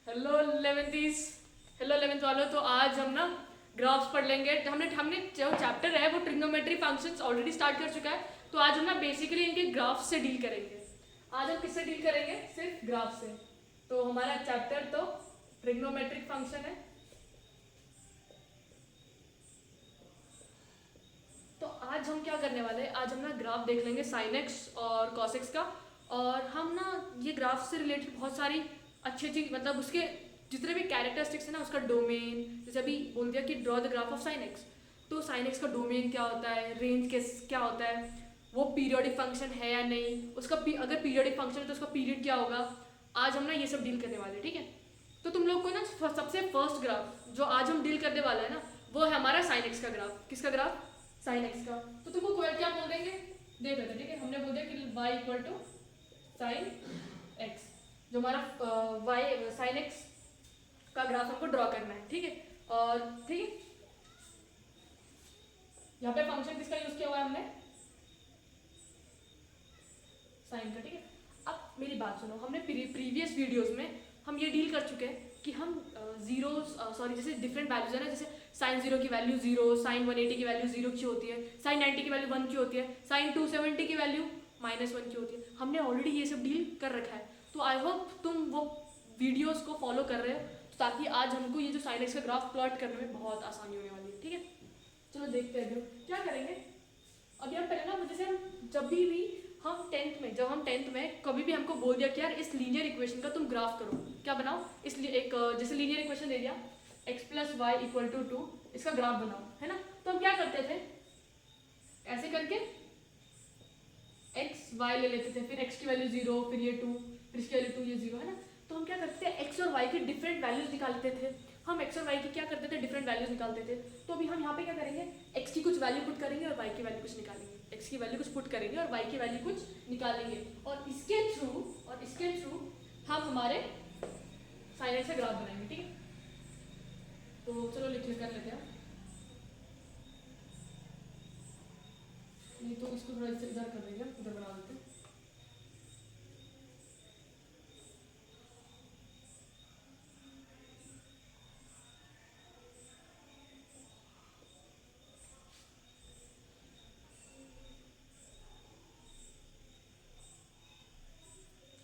Hello 11th hello 11th वालों। तो आज हम ना ग्राफ्स पढ़ लेंगे। हमने हमने जो चैप्टर है वो ट्रिग्नोमेट्री फंक्शंस ऑलरेडी स्टार्ट कर चुका है। तो आज हम ना बेसिकली इनके ग्राफ्स से डील करेंगे। आज हम किससे डील करेंगे? सिर्फ ग्राफ से। तो हमारा चैप्टर तो ट्रिग्नोमेट्रिक फंक्शन है। तो आज हम क्या करने वाले हैं, आज हम ना ग्राफ देख लेंगे साइन एक्स और कॉस एक्स का। और हम ना ये ग्राफ से रिलेटेड बहुत सारी अच्छी अच्छी मतलब उसके जितने भी कैरेक्टरिस्टिक्स है ना, उसका डोमेन, जैसे अभी बोल दिया कि draw the graph of sine x. तो साइन एक्स का डोमेन क्या होता है, रेंज के क्या होता है, वो पीरियोडिक फंक्शन है या नहीं, उसका अगर पीरियोडिक फंक्शन है तो उसका पीरियड क्या होगा। आज हम ना ये सब डील करने वाले हैं, ठीक है। तो तुम लोग को ना सबसे फर्स्ट ग्राफ जो आज हम डील करने वाला है ना, वो है हमारा साइन एक्स का ग्राफ। किसका ग्राफ? साइन एक्स का। तो तुमको क्या बोल देंगे, देख लेते, ठीक है। हमने बोल दिया कि y equal to sine x, जो हमारा y साइन एक्स का ग्राफ हमको ड्रॉ करना है, ठीक है। और ठीक है, यहाँ पे फंक्शन किसका यूज किया हुआ है हमने? साइन का, ठीक है। अब मेरी बात सुनो, हमने प्रीवियस वीडियोस में हम ये डील कर चुके हैं कि हम जीरो सॉरी जैसे डिफरेंट वैल्यूज है ना, जैसे साइन 0 की वैल्यू 0, साइन 180 की वैल्यू 0 की होती है, साइन 90 की वैल्यू 1 की होती है, साइन 270 की वैल्यू -1 की होती है। हमने ऑलरेडी ये सब डील कर रखा है। तो आई होप तुम वो वीडियोस को फॉलो कर रहे हो, तो ताकि आज हमको ये जो साइन एक्स का ग्राफ प्लॉट करने में बहुत आसानी होने वाली है, ठीक है। चलो देखते हैं क्या करेंगे। अभी हम पहले ना, जैसे हम जब भी हम टेंथ में कभी भी हमको बोल दिया कि यार इस लीनियर इक्वेशन का तुम ग्राफ करो, क्या बनाओ, इसलिए एक जैसे लीनियर इक्वेशन दे दिया x plus y equal to 2, इसका ग्राफ बनाओ, है ना। तो हम क्या करते थे, ऐसे करके x y ले लेते थे, फिर x की वैल्यू 0, फिर ये 2, फिर इसकी वैल्यू 2, ये 0, है ना। तो हम क्या करते थे, x और y के डिफरेंट वैल्यूज निकालते थे। हम x और y की क्या करते थे, डिफरेंट वैल्यूज निकालते थे। तो अभी हम यहाँ पे क्या करेंगे, x की कुछ वैल्यू पुट करेंगे और y की वैल्यू कुछ निकालेंगे, x की वैल्यू कुछ पुट करेंगे और y की वैल्यू कुछ निकालेंगे। और इसके थ्रू हम हमारे साइन एक्स का ग्राफ बनाएंगे, ठीक है। तो चलो लिख कर लेते हैं। नहीं तो इसको थोड़ा इधर कर देंगे, इधर बना देते हैं।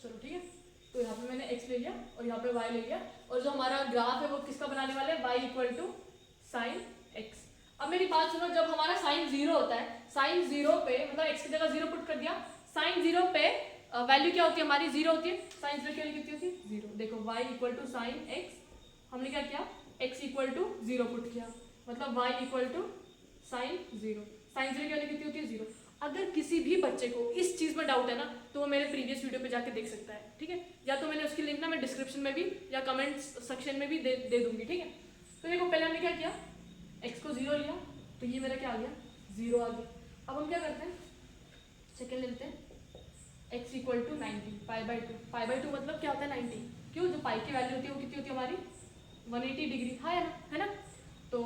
चलो ठीक है, तो यहाँ पे मैंने x ले लिया और यहाँ पे y ले लिया, और जो हमारा ग्राफ है वो किसका बनाने वाले हैं, y equal to sine x. अब मेरी बात सुनो, जब हमारा साइन 0 होता है, साइन 0 पे मतलब x की जगह 0 पुट कर दिया, साइन 0 पे वैल्यू क्या होती है हमारी, 0 होती है। साइन 0 की वैल्यू कितनी होती है, 0। देखो y equal to sine x, हमने क्या किया, x इक्वल टू 0 पुट किया, मतलब y equal to sine 0। Sine 0 की वैल्यू कितनी होती है, 0। अगर किसी भी बच्चे को इस चीज़ में डाउट है ना, तो वो मेरे प्रीवियस वीडियो पे जाके देख सकता है, ठीक है। या तो मैंने उसकी लिंक ना मैं डिस्क्रिप्शन में भी या कमेंट्स सेक्शन में भी दे दूंगी, ठीक है। तो देखो पहले हमने क्या किया, x को 0 लिया, तो ये मेरा क्या आ गया, 0 आ गया। अब हम क्या करते हैं, सेकेंड लेते हैं, x इक्वल टू 90 π/2। π/2 मतलब क्या होता है, 90। क्यों, जो पाई की वैल्यू होती है वो कितनी होती है हमारी, 180 डिग्री, हाँ है ना। तो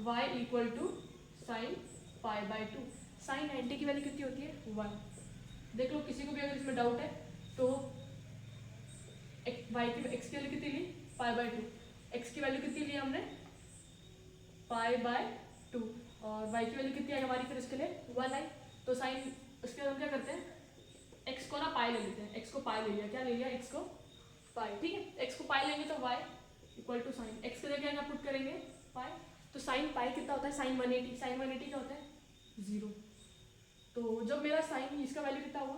y equal to sine π/2। Sine 90 की वैल्यू कितनी होती है, 1। देख लो किसी को भी अगर इसमें डाउट है तो y की x की वैल्यू कितनी ली, π/2। x की वैल्यू कितनी ली हमने, π/2, और y की वैल्यू कितनी आई हमारी, फिर इसके लिए 1 आई। तो साइन, उसके बाद हम क्या करते हैं, x को ना पाई ले लेते हैं, x को पाई ले लिया, क्या ले लिया, x को पाई, ठीक है। x को पाई लेंगे तो y equal to sine x की जगह पुट करेंगे पाई। तो साइन पाई कितना होता है, साइन 180, साइन 180 क्या होता है, 0। तो जब मेरा साइन इसका वैल्यू कितना हुआ,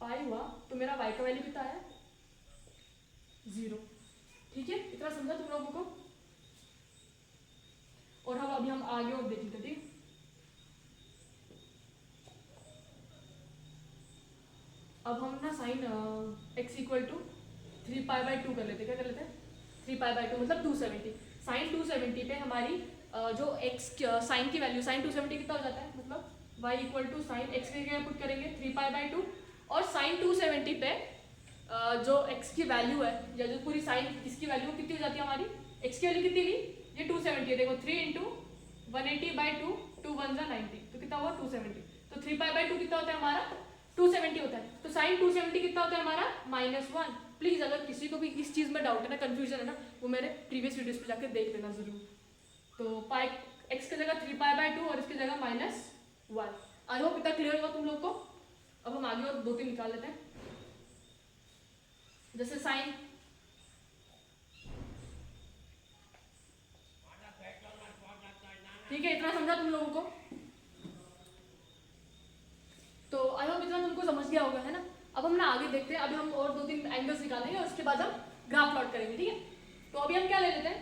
पाई हुआ, तो मेरा y का वैल्यू कितना आया, 0, ठीक है। इतना समझा तुम लोगों को। और हम अभी हम आगे और देख लेते, ठीक। अब हम ना साइन x इक्वल टू 3π/2 कर लेते, क्या कर लेते हैं, 3π/2 मतलब 270। साइन 270 पे हमारी जो x साइन की वैल्यू, साइन 270 कितना हो जाता है, मतलब y equal to sine x की जगह पुट करेंगे 3π/2, और साइन 270 पे जो x की वैल्यू है, या जो पूरी साइन इसकी वैल्यू कितनी हो जाती है हमारी, x की वैल्यू कितनी ली, ये 270 है। देखो 3 इंटू 180/2, 2 1 90, तो कितना हुआ, 270। तो 3π/2 कितना होता है हमारा, 270 होता है। तो साइन 270 कितना होता है हमारा, -1। प्लीज़ अगर किसी को भी इस चीज़ में डाउट है ना, कन्फ्यूजन है ना, वो मेरे प्रीवियस वीडियोस पे जाकर देख लेना ज़रूर। तो पाई एक्स की जगह 3π/2 और इसकी जगह -1। आई होप इतना क्लियर होगा तुम लोग को। अब हम आगे और 2-3 निकाल लेते हैं। जैसे साइन, ठीक है, इतना समझा तुम लोगों को? तो आई होप इतना तुमको समझ गया होगा, है ना। अब हम ना आगे देखते हैं, अभी हम और 2-3 एंगल्स निकालेंगे और उसके बाद हम ग्राफ प्लॉट करेंगे, ठीक है। तो अभी हम क्या ले लेते हैं,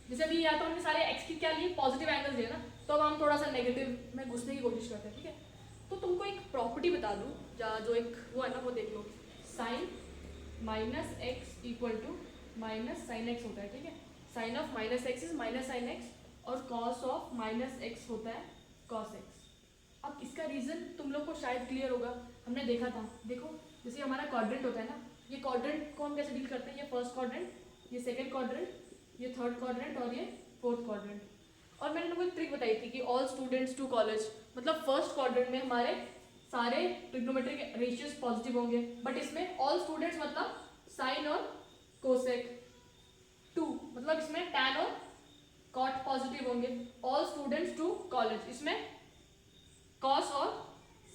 जैसे अभी या तो हमने सारे एक्स की क्या लिए, पॉजिटिव एंगल्स लिए ना, तो अब हम थोड़ा सा नेगेटिव में घुसने की कोशिश करते हैं, ठीक है। तो तुमको एक प्रॉपर्टी बता दूँ, जो एक वो है ना, वो देख लो, sine -x equal to -sin x होता है, ठीक है। Sine of -x is -sin x और कॉस ऑफ -x होता है cos x। अब इसका रीज़न तुम लोग को शायद क्लियर होगा, हमने देखा था। देखो जैसे हमारा क्वाड्रेंट होता है ना, ये क्वाड्रेंट को हम कैसे डील करते हैं, ये फर्स्ट क्वाड्रेंट, ये सेकंड क्वाड्रेंट, ये थर्ड क्वाड्रेंट और ये फोर्थ क्वाड्रेंट। और मैंने तुमको एक ट्रिक बताई थी कि ऑल स्टूडेंट्स टू कॉलेज, मतलब फर्स्ट क्वाड्रेंट में हमारे सारे ट्रिग्नोमेट्रिक रेशियोज पॉजिटिव होंगे, बट इसमें ऑल स्टूडेंट्स मतलब साइन और कोसेक 2, मतलब इसमें टैन और कॉट पॉजिटिव होंगे। ऑल स्टूडेंट्स टू कॉलेज, इसमें कॉस और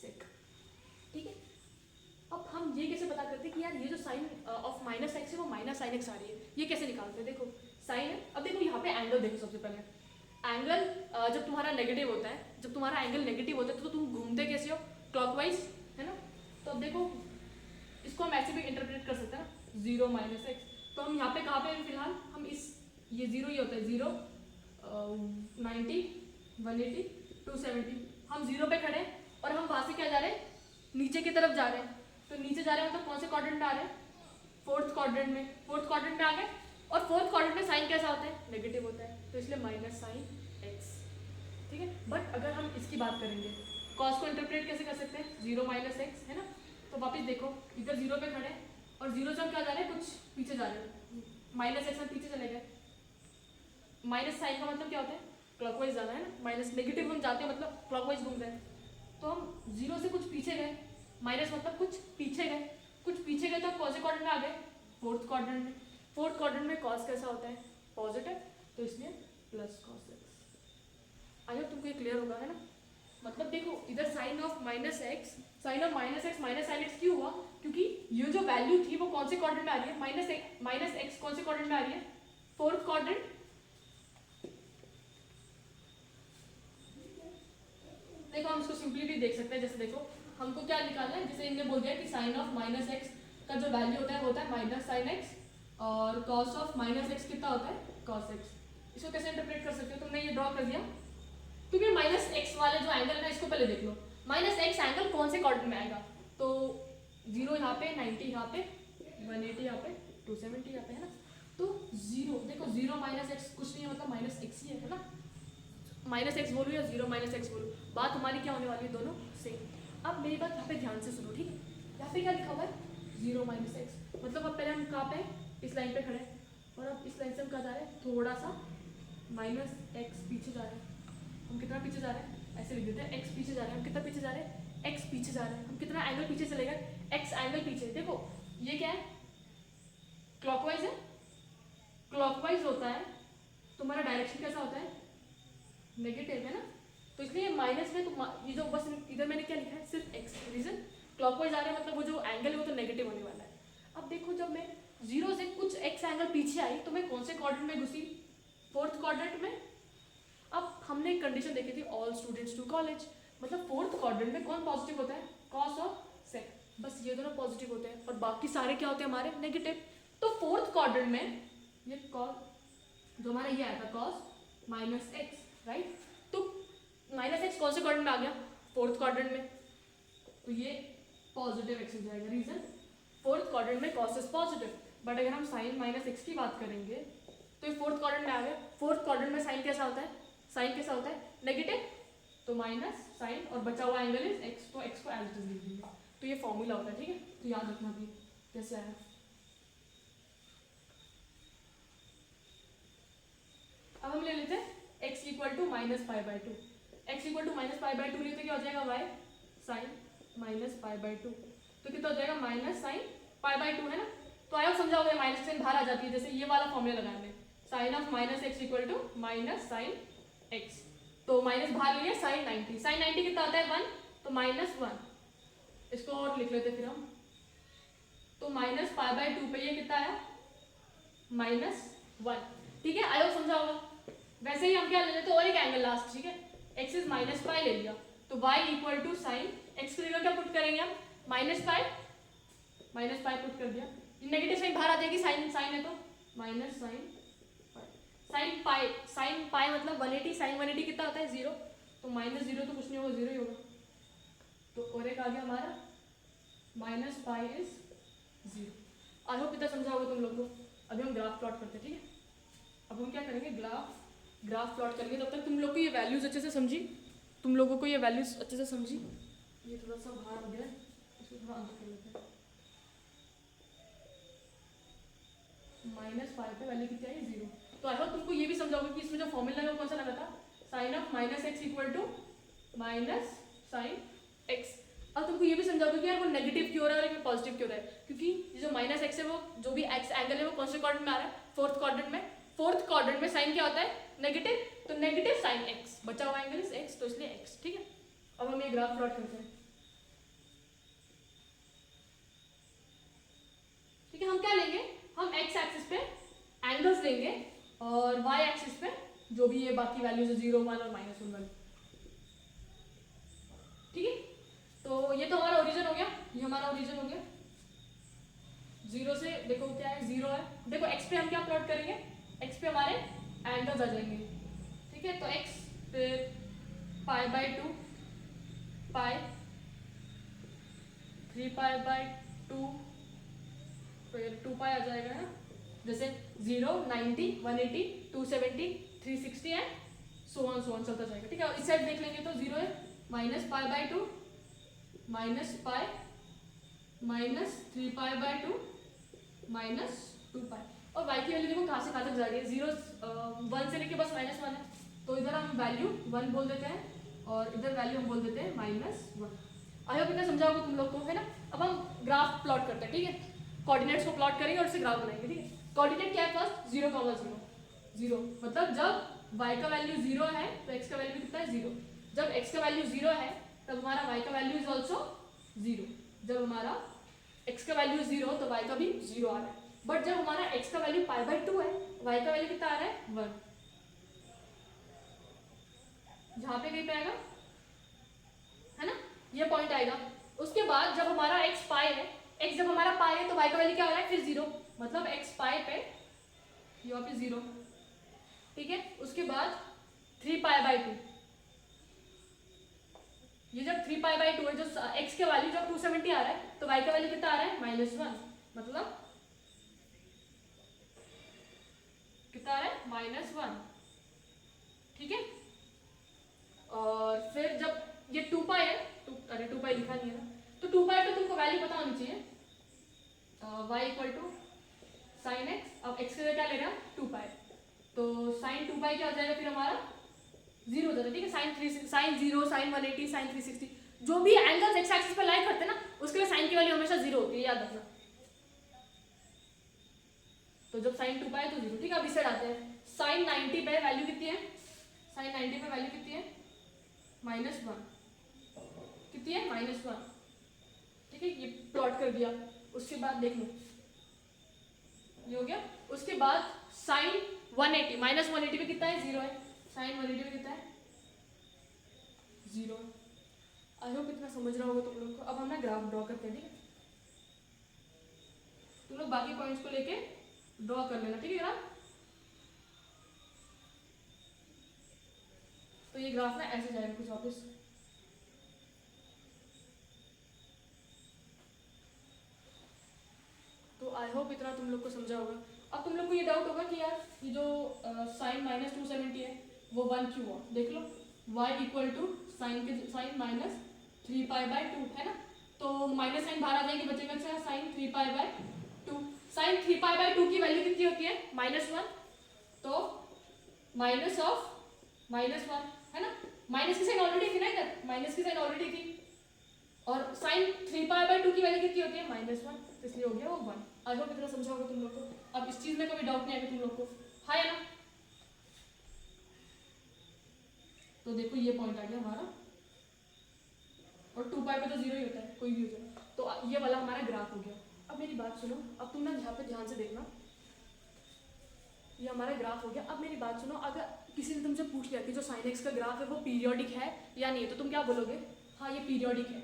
सेक, ठीक है। अब हम ये कैसे पता करते हैं कि यार ये जो साइन ऑफ -x है वो -sin x आ रही है, ये कैसे निकालते हैं? देखो साइन है, अब देखो यहाँ पे एंगल देखो। सबसे पहले एंगल जब तुम्हारा नेगेटिव होता है, जब तुम्हारा एंगल नेगेटिव होता है तो तुम घूमते कैसे हो, क्लॉकवाइज, है ना। तो अब देखो इसको हम ऐसे भी इंटरप्रेट कर सकते हैं ना, 0 -x। तो हम यहाँ पे कहाँ पे हैं फिलहाल, हम इस ये 0 ही होता है, 0 90 180 270, हम 0 पे खड़े हैं और हम वहाँ से क्या जा रहे हैं, नीचे की तरफ जा रहे हैं। तो नीचे जा रहे हैं मतलब कौन से क्वाड्रेंट में आ रहे हैं, फोर्थ क्वाड्रेंट में। फोर्थ क्वाड्रेंट में आ गए और फोर्थ क्वाड्रेंट में साइन कैसा होता है, नेगेटिव होता है, तो इसलिए -sin x, ठीक है। बट अगर हम इसकी बात करेंगे, कॉस को इंटरप्रेट कैसे कर सकते हैं, 0 -x, है ना। तो वापस देखो इधर 0 पे खड़े हैं और 0 से हम क्या जा रहे हैं, कुछ पीछे जा रहे हैं, -x में पीछे चले गए। माइनस साइन का मतलब क्या होता है, क्लॉकवाइज जाना है ना, माइनस नेगेटिव हम जाते हैं मतलब क्लॉकवाइज घूम रहे हैं। तो हम 0 से कुछ पीछे गए, माइनस मतलब कुछ पीछे गए, कुछ पीछे गए तो कौन से क्वाड्रेंट में आ गए, फोर्थ क्वाड्रेंट में। फोर्थ क्वाड्रेंट में कॉस कैसा होता है, पॉजिटिव, तो इसलिए +cos x। आई होप तुमको ये क्लियर होगा, है ना। मतलब देखो इधर sine of -x, sine of -x -sin x क्यों हुआ, क्योंकि ये जो वैल्यू थी वो कौन से क्वाड्रेंट में आ रही है, -x कौन से क्वाड्रेंट में आ रही है, फोर्थ क्वाड्रेंट। देखो हम इसको सिंपली भी देख सकते हैं, जैसे देखो हमको क्या निकालना है, जैसे इनने बोल दिया कि साइन ऑफ -x का जो वैल्यू होता है वो होता है -sin x और cos ऑफ -x कितना होता है, cos x। इसको कैसे इंटरप्रेट कर सकते हो, तुमने ये ड्रॉ कर दिया, क्योंकि -x वाले जो एंगल है ना, इसको पहले देख लो, -x एंगल कौन से क्वाड्रेंट में आएगा, तो 0 यहाँ पे, 90 यहाँ पे, 180 यहाँ पे, 270 यहाँ पे, है ना। तो 0 देखो 0 -x कुछ नहीं है, मतलब -x ही है ना। -x बोलूँ या 0 -x बोलूँ, बात हमारी क्या होने वाली है, दोनों सेम। अब मेरी बात यहाँ पे ध्यान से सुनो, ठीक है। यहाँ पे क्या लिखा हुआ है, 0 -x, मतलब अब पहले हम कहाँ पे, इस लाइन पे खड़े हैं और अब इस लाइन से हम कहाँ जा रहे हैं, थोड़ा सा -x पीछे जा रहे हैं। हम कितना पीछे जा रहे हैं, ऐसे लिख देते हैं, x पीछे जा रहे हैं। हम कितना पीछे जा रहे हैं, x पीछे जा रहे हैं। हम कितना एंगल पीछे चले गए, x एंगल पीछे। देखो ये क्या है, क्लॉकवाइज है, क्लॉकवाइज होता है, तुम्हारा डायरेक्शन कैसा होता है, नेगेटिव, है ना। तो इसलिए माइनस में तो ये जो बस इधर मैंने क्या लिखा है, सिर्फ x, रीजन क्लॉकवाइज आ रहा है, मतलब वो जो एंगल है वो तो नेगेटिव होने वाला है। अब देखो जब मैं 0 से कुछ x एंगल पीछे आई तो मैं कौन से क्वाड्रेंट में घुसी, फोर्थ क्वाड्रेंट में। अब हमने एक कंडीशन देखी थी, ऑल स्टूडेंट्स टू कॉलेज, मतलब फोर्थ क्वाड्रेंट में कौन पॉजिटिव होता है, कॉस और सेक, बस ये दोनों पॉजिटिव होते हैं और बाकी सारे क्या होते हैं हमारे, नेगेटिव। तो फोर्थ क्वाड्रेंट में ये कॉस जो हमारा ये आया था, कॉस -x, राइट। तो -x कौन से क्वाड्रेंट में आ गया, फोर्थ क्वाड्रेंट में, तो ये पॉजिटिव x हो जाएगा, रीजन फोर्थ क्वाड्रेंट में cos इज पॉजिटिव। बट अगर हम sin -x की बात करेंगे तो ये फोर्थ क्वाड्रेंट में आ गया। फोर्थ क्वाड्रेंट में साइन कैसा होता है, साइन कैसा होता है, नेगेटिव, तो माइनस साइन और बचा हुआ एंगल इज x, तो x को एज इट इज लिख देंगे। तो ये फॉर्मूला होता है, ठीक है, तो याद रखना भी कैसे आया। अब हम ले लेते हैं x equal to -π/2, x equal to -π/2 लेते क्या हो जाएगा, y sin -π/2, तो कितना हो जाएगा, -sin π/2, है ना। तो आया समझा होगा, माइनस साइन बाहर आ जाती है, जैसे ये वाला फॉर्मूला लगाया हमने, sine of minus x equal to minus sine x, तो माइनस बाहर लिया साइन 90, साइन 90 कितना आता है 1, तो -1, इसको और लिख लेते फिर हम, तो माइनस पाई बाय 2 पे ये कितना आया -1, ठीक है, आयो समझा होगा। वैसे ही हम क्या ले लेते हैं और एक एंगल लास्ट, ठीक है, x इज माइनस पाई ले लिया, तो y equal to sine x की जगह क्या पुट करेंगे हम, माइनस पाई पुट कर दिया, नेगेटिव साइन बाहर आ जाएगी, साइन है तो माइनस साइन पाई मतलब 180, साइन 180 कितना होता है 0, तो -0 तो कुछ नहीं होगा, 0 ही होगा, तो और एक आ गया हमारा minus pi is 0। I hope इतना समझा होगा तुम लोग को। अभी हम ग्राफ प्लॉट करते हैं, ठीक है, अब हम क्या करेंगे, ग्राफ प्लॉट करेंगे, तब तक तुम लोग को ये वैल्यूज अच्छे से समझी, ये थोड़ा सा बाहर हो गया है, इसको थोड़ा अंदर कर लेते हैं, -5 पे वैल्यू कितनी आई 0, तो आई होप तुमको ये भी समझा होगा कि इसमें जो फॉर्मूला है वो कौन सा लगा था, sine of minus x equal to minus sine x. अब तुमको ये भी समझा होगा कि यार वो नेगेटिव क्यों हो रहा है और पॉजिटिव क्यों हो रहा है, क्योंकि ये जो माइनस एक्स है वो जो भी एक्स एंगल है वो कौन से क्वाड्रेंट में आ रहा है, फोर्थ क्वाड्रेंट में साइन क्या होता है नेगेटिव, तो नेगेटिव साइन एक्स, बचा हुआ एंगल इज एक्स, तो इसलिए एक्स, ठीक है। अब हम ये ग्राफ प्लॉट करते हैं, ठीक है, हम क्या लेंगे, हम एक्स एक्सिस पे एंगल्स लेंगे और वाई एक्सिस पे जो भी ये बाकी वैल्यूज है 0, 1 और -1 वाली, ठीक है। तो ये तो हमारा ओरिजिन हो गया, ये हमारा ओरिजिन हो गया, 0 से देखो क्या है 0 है, देखो x पे हम क्या प्लॉट करेंगे, x पे हमारे एंगल्स आ जाएंगे, ठीक है, तो x फिर pi by 2 pi 3 pi by 2 फिर 2 पाई आ जाएगा ना, जैसे 0, 90, 180, 270, 360 एंड सो ऑन चलता जाएगा, ठीक है। और इस साइड देख लेंगे तो 0 है, -π/2 -π -3 π/2 -2 π, और y की वैल्यू देखो कहाँ से कहाँ तक जा रही है, 0 1 से लेके बस -1 है, तो इधर हम वैल्यू 1 बोल देते हैं और इधर वैल्यू हम बोल देते हैं -1। आई होप इतना समझा होगा तुम लोग को, है ना। अब हम ग्राफ प्लॉट करते हैं, ठीक है, कोऑर्डिनेट्स को प्लॉट करेंगे और उससे ग्राफ बनाएंगे, ठीक है। कोऑर्डिनेट क्या है, फर्स्ट 0, 0 मतलब जब y का वैल्यू 0 है तो x का वैल्यू कितना है 0, जब x का वैल्यू 0 है तब हमारा y का वैल्यू इज ऑल्सो 0, जब हमारा x का वैल्यू 0 तो y का भी 0 आ रहा है, बट जब हमारा x का वैल्यू π/2 है, y का वैल्यू कितना आ रहा है 1, जहाँ पे कहीं पे आएगा, है ना, ये पॉइंट आएगा। उसके बाद जब हमारा x पाई है, x जब हमारा पाई है तो y का वैल्यू क्या हो रहा है फिर 0, मतलब x पाई पे यहाँ पे 0, ठीक है। उसके बाद 3π/2, ये जब 3π/2 है, जो x का वैल्यू जब 270 आ रहा है तो y का वैल्यू कितना आ रहा है -1, मतलब कितना आ रहा है -1, ठीक है। और फिर जब ये 2π है, अरे 2π लिखा नहीं है ना, तो 2π पे तुमको वैल्यू पता होनी चाहिए, y equal to sine x, अब x के लिए क्या ले रहा है 2π, तो साइन 2π क्या हो जाएगा फिर हमारा 0 हो जाता है, ठीक है। साइन 0, साइन 180, साइन 360, जो भी एंगल्स एक्स एक्सिस पर लाई करते हैं ना उसके लिए साइन की वैल्यू हमेशा 0 होती है, याद रखना। तो जब साइन 2π है तो 0, ठीक है। अब इस साइड आते हैं, साइन 90 पे वैल्यू कितनी है, साइन 90 पे वैल्यू कितनी है -1, कितनी है -1, ठीक है। ये प्लॉट कर दिया, उसके बाद देख लो ये हो गया। उसके बाद साइन 180, -180 पे कितना है 0 है, साइन 180 पे कितना है 0। आई होप इतना समझ रहा होगा तुम लोग को। अब हम ना ग्राफ ड्रॉ करते हैं, ठीक है, तुम लोग बाकी पॉइंट्स को लेके ड्रॉ कर लेना, ठीक है ग्राफ। तो ये ग्राफ ना ऐसे जाएगा कुछ वापस, तो आई होप इतना तुम लोग को समझा होगा। अब तुम लोग को ये डाउट होगा कि यार ये जो साइन -270 है वो 1 क्यों हुआ, देख लो, y इक्वल टू साइन -3π/2 है ना, तो माइनस साइन बाहर आ जाएगी, बचेगा अच्छा साइन 3π/2, साइन 3π/2 की वैल्यू कितनी होती है -1, तो माइनस ऑफ -1 है ना, माइनस की साइन ऑलरेडी थी ना, इधर माइनस की साइन ऑलरेडी थी, और साइन 3π/2 की वैल्यू कितनी होती है -1, इसलिए हो गया वो 1। आई होप इतना समझा होगा तुम लोग को। अब इस चीज में कभी डाउट नहीं आएगा तुम लोग को, हाँ या ना? तो देखो ये पॉइंट आ गया हमारा, और 2 पाई पे तो 0 ही होता है, कोई भी हो जाए। तो ये वाला हमारा ग्राफ हो गया। अब मेरी बात सुनो, अब तुम ना यहाँ पे ध्यान से देखना, ये हमारा ग्राफ हो गया। अब मेरी बात सुनो, अगर किसी ने तुमसे पूछ लिया कि जो साइन एक्स का ग्राफ है वो पीरियोडिक है या नहीं है, तो तुम क्या बोलोगे? हाँ ये पीरियोडिक है।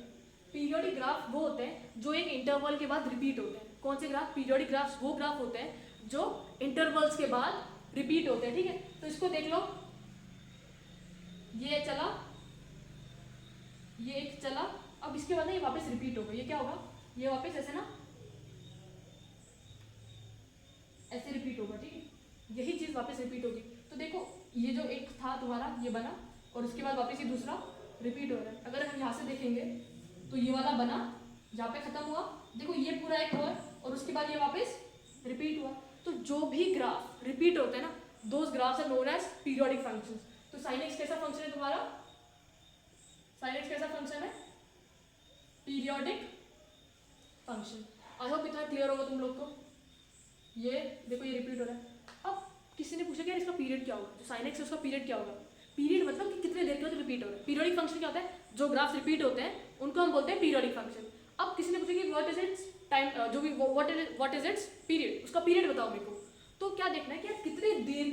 पीरियोडिक ग्राफ वो होते हैं जो एक इंटरवल के बाद रिपीट होते हैं। कौन से ग्राफ? पीरियोडिक ग्राफ्स वो ग्राफ होते हैं जो इंटरवल्स के बाद रिपीट होते हैं, ठीक है? तो इसको देख लो, ये चला, ये एक चला, अब इसके बाद ना ये वापस रिपीट होगा। ये क्या होगा? ये वापस ऐसे ना ऐसे रिपीट होगा, ठीक है? यही चीज वापस रिपीट होगी। तो देखो ये जो एक था तुम्हारा, ये बना, और उसके बाद वापस ये दूसरा रिपीट हो रहा है। अगर हम यहाँ से देखेंगे तो ये वाला बना, जहाँ पे खत्म हुआ, देखो ये पूरा एक हुआ, और उसके बाद ये वापस रिपीट हुआ। तो जो भी ग्राफ रिपीट होते हैं ना, those graphs are known as periodic functions. तो साइन एक्स कैसा फंक्शन है तुम्हारा? साइन एक्स कैसा फंक्शन है? Periodic function. आई होप इतना क्लियर होगा तुम लोग को। ये देखो ये रिपीट हो रहा है। अब किसी ने पूछा कि यार इसका पीरियड क्या होगा? जो साइन एक्स है उसका पीरियड क्या होगा? पीरियड मतलब कि कितने देर के बाद रिपीट हो रहा है। पीरियोडिक फंक्शन क्या होता है? जो ग्राफ्स रिपीट होते हैं उनको हम बोलते हैं पीरियोडिक फंक्शन। अब किसी ने पूछा कि व्हाट इज इट्स टाइम, जो भी व्हाट इज इट्स पीरियड, उसका पीरियड बताओ मेरे को। तो क्या देखना है कि यार कितने देर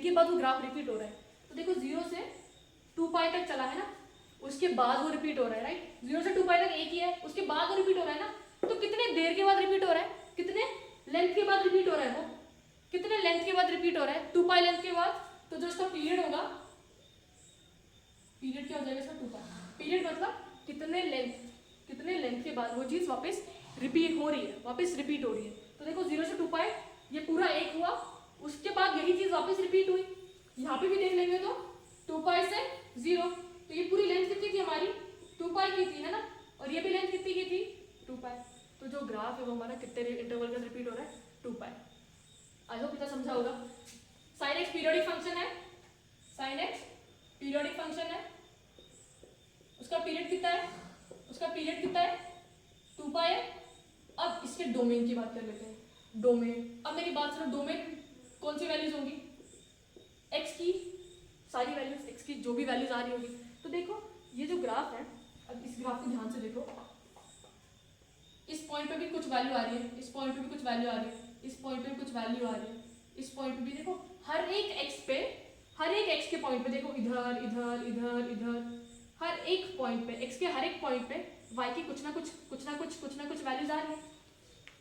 के बाद वो ग्राफ रिपीट हो रहा है। तो देखो 0 से 2 पाई तक चला है ना, उसके बाद वो रिपीट हो रहा है, राइट? 0 से 2 पाई तक एक ही है, उसके बाद वो रिपीट हो रहा है ना। तो कितने देर के बाद रिपीट हो रहा है? कितने लेंथ के बाद रिपीट हो रहा है? वो कितने लेंथ के बाद रिपीट हो रहा है? 2 पाई लेंथ के बाद। तो जो इसका पीरियड होगा, पीरियड क्या हो जाएगा इसका? 2 पाई। पीरियड मतलब कितने लेंथ के बाद वो चीज वापस रिपीट हो रही है, वापस रिपीट हो रही है। तो देखो 0 से 2 पाई ये पूरा एक हुआ, उसके बाद यही चीज वापस रिपीट हुई। यहाँ पे भी देख लेंगे तो 2 पाई से 0, तो ये पूरी लेंथ कितनी थी हमारी? 2 पाई की थी, है ना? और ये भी लेंथ कितनी की थी? 2 पाई। तो जो ग्राफ है वो हमारा कितने इंटरवल का रिपीट हो रहा है? 2 पाई। आई होप इतना समझा होगा। साइन एक्स पीरियोडिक फंक्शन है, साइन एक्स पीरियोडिक फंक्शन है। उसका पीरियड कितना है? उसका पीरियड कितना है? 2 पाई है। अब इसके डोमेन की बात कर लेते हैं। डोमेन, अब मेरी बात सुनो, डोमेन कौन सी वैल्यूज होंगी? एक्स की सारी वैल्यूज, एक्स की जो भी वैल्यूज आ रही होगी। तो देखो ये जो ग्राफ है, अब इस ग्राफ को ध्यान से देखो, इस पॉइंट पे भी कुछ वैल्यू आ रही है, इस पॉइंट पे भी कुछ वैल्यू आ रही है, इस पॉइंट पे भी कुछ वैल्यू आ रही है, इस पॉइंट पे भी देखो, हर एक एक्स के पॉइंट पे देखो, इधर इधर इधर इधर, हर एक पॉइंट पे, एक्स के हर एक पॉइंट पे वाई की कुछ ना कुछ वैल्यूज आ रही है।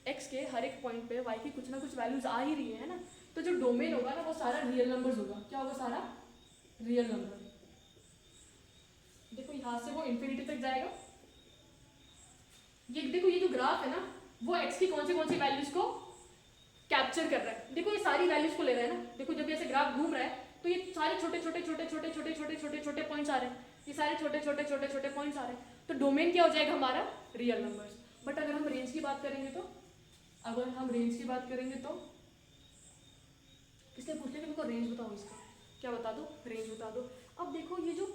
एक्स के हर एक पॉइंट पे वाई की कुछ ना कुछ वैल्यूज आ ही रही है ना? तो जो डोमेन होगा ना वो सारा रियल नंबर्स होगा। क्या होगा? सारा रियल नंबर। देखो यहाँ से वो इंफिनिटी तक जाएगा। ये देखो ये जो ग्राफ है ना, वो एक्स की कौन सी वैल्यूज को कैप्चर कर रहा है। देखो ये सारी वैल्यूज को ले रहा है ना। देखो जब ऐसे ग्राफ घूम रहा है तो ये सारे छोटे पॉइंट्स आ रहे हैं, ये सारे छोटे पॉइंट्स आ रहे हैं। तो डोमेन क्या हो जाएगा हमारा? Real numbers. बट अगर हम रेंज की बात करेंगे तो, इसलिए पूछ लेंगे मेरे को रेंज बताओ, इसका क्या बता दो? रेंज बता दो। अब देखो ये जो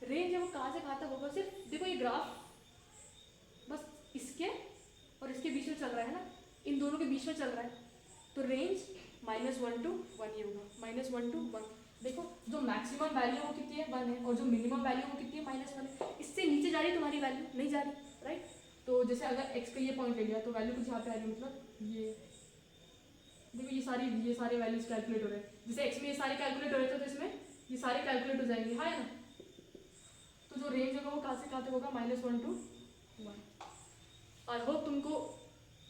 रेंज है वो कहाँ से कहाँ तक होगा? सिर्फ देखो ये ग्राफ बस इसके और इसके बीच में चल रहा है ना, इन दोनों के बीच में चल रहा है। तो रेंज -1 to 1 ही होगा, -1 to 1। देखो जो मैक्सिमम वैल्यू वो कितनी है? 1 है, और जो मिनिमम वैल्यू वो कितनी है? -1 है। इससे नीचे जा रही है तुम्हारी वैल्यू? नहीं जा रही, राइट? तो जैसे अगर x का ये पॉइंट ले लिया तो वैल्यू कुछ यहाँ पे आ रही है, मतलब ये देखो ये सारे वैल्यूज कैलकुलेट हो रहे हैं। जैसे x में ये सारे कैलकुलेट हो रहे थे तो इसमें ये सारे कैलकुलेट हो जाएंगे, हाँ है ना? तो जो रेंज होगा वो कहाँ से कहाँ तक होगा? -1 to 1। आई होप तुमको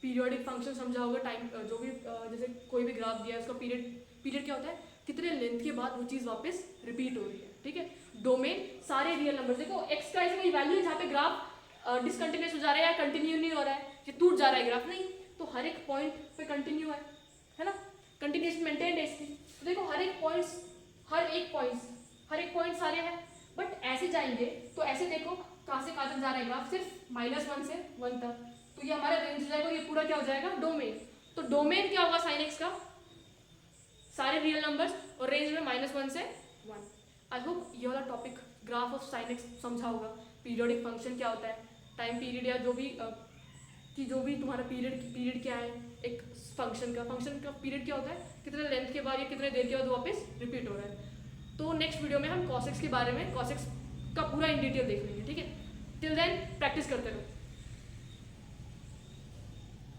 पीरियोडिक फंक्शन समझा होगा। टाइम जो भी जैसे कोई भी ग्राफ दिया है उसका पीरियड क्या होता है? कितने लेंथ के बाद वो चीज़ वापस रिपीट हो रही है, ठीक है? डोमेन सारे रियल नंबर। देखो एक्स का ऐसी कोई वैल्यू है जहाँ पे ग्राफ डिसकंटिन्यूस हो जा रहा है या कंटिन्यू नहीं हो रहा है, ये टूट जा रहा है ग्राफ, नहीं। तो हर एक पॉइंट पे कंटिन्यू है ना? कंटिन्यूस मेंटेन है इसकी। तो देखो हर एक पॉइंट सारे हैं। बट ऐसे जाएंगे तो ऐसे देखो कहाँ से कहाँ तक जा रहा है ग्राफ? सिर्फ -1 से 1 तक। तो ये हमारा रेंज हो जाएगा और ये पूरा क्या हो जाएगा? डोमेन। तो डोमेन क्या होगा साइन एक्स का? सारे रियल नंबर्स, और रेंज में -1 से 1। आई होप ये वाला topic graph of sine x समझा होगा। पीरियोडिक फंक्शन क्या होता है, टाइम पीरियड या जो भी कि जो भी तुम्हारा पीरियड क्या है, एक फंक्शन का पीरियड क्या होता है, कितने लेंथ के बाद या कितने देर के बाद वापस रिपीट हो रहा है। तो नेक्स्ट वीडियो में हम कॉसेक्स के बारे में, कॉसेक्स का पूरा इन डिटेल देख लेंगे, ठीक है। टिल देन प्रैक्टिस करते रहो।